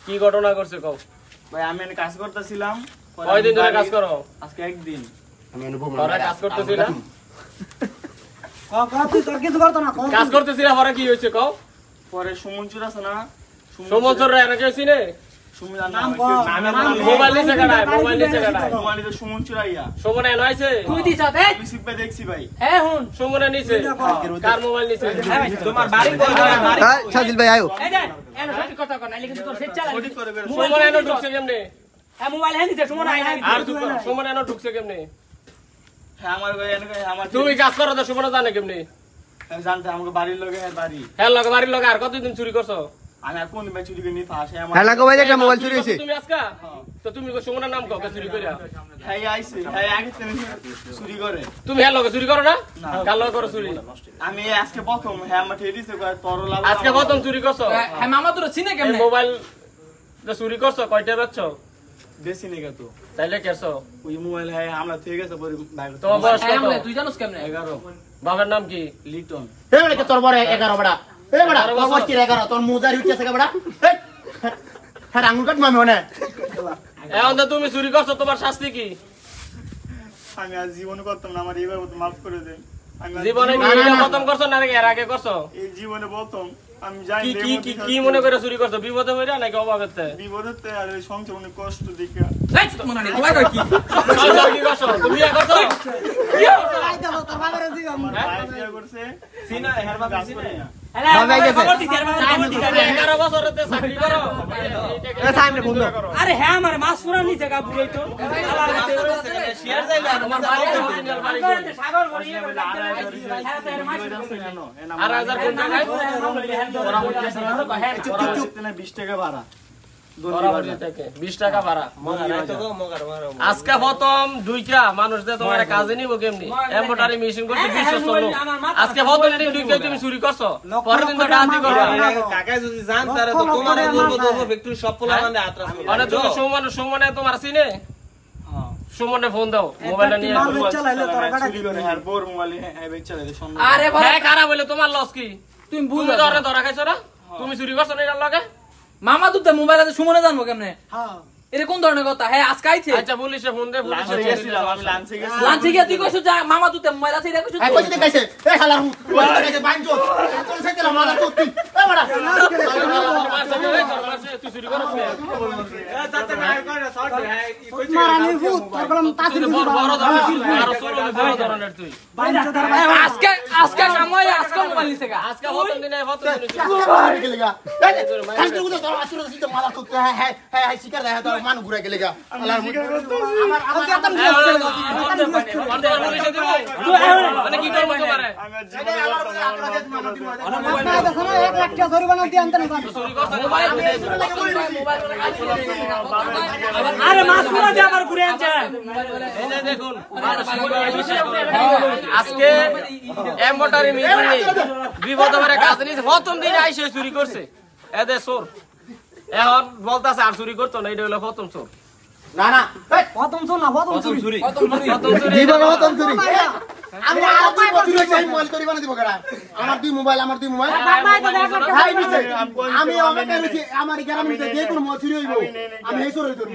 কি ঘটনা করছে কও ভাই আমি এনে কাজ করতেছিলাম কয়দিন ধরে কাজ করো আজকে একদিন আমি অনুভব তোরা কাজ করতেছিলাম তুই তোর কিছু করতো না কাজ করতেছিলাম পরে কি হয়েছে কও পরে সুমনচুর আছে না সমস্যা এনে কেউ চিনে মোবাইল নিচে কাটায় মোবাইলে তো সুমনচুর আইয়া সুমন এনে আইছে তুই দিছ দে আমি সিপে দেখছি ভাই হ্যাঁ হুন সুমনে নিচে কার মোবাইল নিচে তোমার বাড়ি কই বাড়ি সাজিল ভাই আয়ো এই দেখ এনে সত্যি কথা কর নাইলে কিন্তু তোর সেট চালা ওডি করে করে সুমন এনে ঢুকছে কেমনে হ্যাঁ মোবাইল হ্যাঁ দিছে সুমন আই নাই আর সুমন এনে ঢুকছে কেমনে হ্যাঁ আমার ভাই এনে আমার তুমি কাজ করো তো সুমন জানে কেমনে জানতে আমাকে বাড়ির লগে বাড়ি হ্যাঁ লগে বাড়ির লগে আর কতদিন চুরি করছো আমি আর কোন ভাই চুরি করে নি ফাঁসে আমার হ্যাঁ লাগো ভাই একটা মোবাইল চুরি হইছে তুমি আজকা তো তুমি সুমনের নাম কও চুরি কইরা হ্যাঁ আইছে হ্যাঁ আগে থেকে চুরি করে তুমি হ্যাঁ লগে চুরি করো না কাল লগে করো চুরি আমি আজকে প্রথম হ্যাঁ আমার ঠেয়ে দিছে তোর লাভ আজকে প্রথম চুরি করছো হ্যাঁ মামা তোর চিনে এই কেমনে মোবাইল যে চুরি করছো কয়টা বেচছো বেশি নেই তো তাইলে কেছো ওই মোবাইল হ্যাঁ আমরা থেকে গেছে পরে বাইরে তোমার বয়স কত তুই জানোস কেমনে 11 বাবার নাম কি লিটন এ বড় কে তোর বড় 11 বড়া এ বড়া তোর বড় কি 11 তোর মুজার হইছে কে বড়া হ্যাঁ আঙ্গুল কাট মামি ওনে এখন তো তুমি চুরি করছো তোমার শাস্তি কি আমি আজ জীবনে করতাম না আমার এবার মাফ করে দেন আমি জীবনে প্রথম করছো না এর আগে করছো এই জীবনে বলতাম আমি জানি কি কি কি কি মনে করে চুরি করছো বিপদে পড়া নাকি অভাবেতে বিপদেতে আর ওই সংসার অনেক কষ্ট দেখে এই মনে নেই মোবাইল কই কি সংসার কি করছো তুমি বিয়ে করছো কি করছো আই দাও তোর বাবারে দিও ভাই বিয়ে করছে সিনা হেরবা গাছ করে না খবর দিছি আর খবর দিছি 11 বছরেতে চাকরি করো এ সাইম রে বন্ধু আরে হ্যাঁ আমার মাছ পুরা নিচে গা বুড়াই তো শেয়ার যাইলা তোমার বাড়ি কোথায়? সাগর বড়ি আর হাজার কোন জায়গায় 20 টাকা ভাড়া 20 টাকা ভাড়া আজকে প্রথম দুইটা মানুষ দিয়ে তোমার কাজে নিব কেমনি এমব্রয়ডারি মেশিন করতে 20 চলো আজকে প্রথম দিন দুইটা তুমি চুরি করছো পরের দিন তো ডান্তি করো কাকা যদি জান তারে তো তোমারে বলবো তো ফ্যাক্টরি সব পোলা মানে আত্রাস মানে তুমি সুমনে তোমার চিনে সুমনে ফোন দাও মোবাইলটা নিয়ে হ্যাঁ বোর মোবাইল হ্যাঁ বেচ চালাইতে সন্ধ্যা আরে হ্যাঁ খারাপ হইলে তোমার লস কি তুমি তুমি ধরা খাইছো না তুমি চুরি করছো না এটার লগে মামা তুই তো মোবাইল আছে সুমনে জানবো কেমনে হ্যাঁ এটা কোন ধরনের কথা হ্যাঁ আজকে আইছে আচ্ছা পুলিশে ফোন দে পুলিশে লাঞ্চে গেছিলাম আমি লাঞ্চে গেছিলাম লাঞ্চে গিয়ে তুই কইছ যা মামা তুই তো মোবাইল আছে এটা কইছ এই কইতে দেখাইছে এ হালা রু কইতে বাইনজো কোন সাইকেল মালা তো তুই এ বড়া তুই চুরি করছ তাতে নাই করে শর্ট হ্যাঁ কইছে মারানি ভূত তোর বলম তাসির বড় ধরনের আর বড় ধরনের তুই আজকে সময় আজকে মোবাইল নিছে গা আজকে প্রথম দিনে গেলে গা কালকে উদা তোর আসুর দিতে মালা তো হ্যাঁ হ্যাঁ হ্যাঁ শিকার দেয় তোর মান ঘুরে গেলে গা মানে কি করবো তোমারে আরে মাছ পুরা দিয়ে আবার ঘুরে আনছে দেখুন আজকে এমব্রয়ডারি মেশিন নেই বিপদ আমার কাজ নিয়েছে প্রথম দিনে আইসে চুরি করছে এদের চোর এখন বলতেছে আর চুরি করতো না এটা হলো প্রথম চোর না না প্রথম শোন না প্রথম চুরি জীবন প্রথম চুরি আমি আর দুই বছর হইছে এই মোবাইল তৈরি বানাই দিব কেডা আমার দুই মোবাইল ভাই দিছে আমি ওকে কইছি আমার 11 মিনিটে যে কোন মোবাইল চুরি হইব আমি এই চুরি করব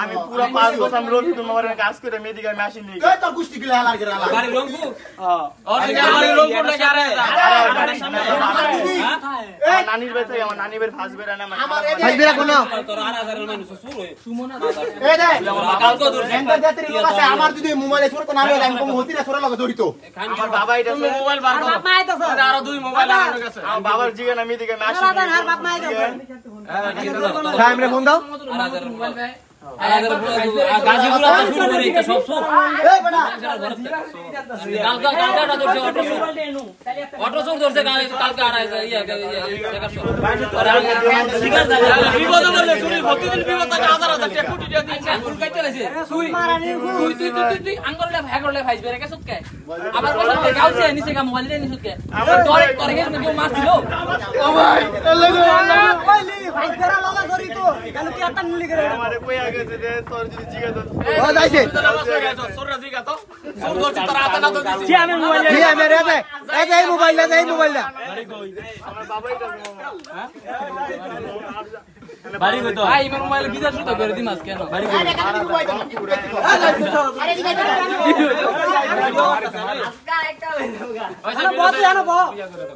আমি পুরো 5 বছর আমি রোজ তোমার কাজ করে মেডিকেল মেশিন নিয়ে এই তোর কুষ্টি গিলা হালার গেলা বাড়ি রংপুর হ্যাঁ অরিজিনাল বাড়ি রংপুর নাকি আরে নানির বাড়ি থেকে আমার নানির বাড়ি ফার্স্ট বের আনা আমার ভাইবেরা কোন তোর 8000 মানুষ চুর হই এই দে কালকে দূর এন্টার জাতির লোক আছে আমার যদি মোবাইলে চোর তো না হলে আমি কম হতি না চোর লগে জড়িত আমার বাবা এটা তুমি মোবাইল বার করো আরো দুই মোবাইল আমার কাছে আমার বাবার জিগে না মেডিকেল মেশিন টাইম রে ফোন দাও গাজীপুর তো শুরু করে এটা সব সব এই বেটা কালকা ধরছে অটো চোর ধরছে কালকে আর শিকার জায়গা বিপদে বললে চুরি প্রতিদিন বিপদ থাকে হাজার হাজার টাকা কোটি টাকা দিন তুই আঙ্গুল লে ভাইস বেরে গেছত কে আবার কথা কে গাউছে নিচে কা মোবাইল নিয়ে নিছকে তোরে তোরে কে কেউ মারছিল ও ভাই এলে গো কইলি ভাই ফেরা লগা করি তো কেন কি আতা নিলি করে আমারে কই আগে যে তোর যদি জিগা তো ও যাইছে সোররা জিগা তো সোর দর্জি তোর হাতে না তো দিছি জি আমি মোবাইল কি আমি রে এই মোবাইল এই মোবাইল আমার বাবাই তো বাড়ি কই তো ভাই ইমার মোবাইল বিদার শুতে করে দিমাস কেন আরে দিকে আচ্ছা বস জানো বস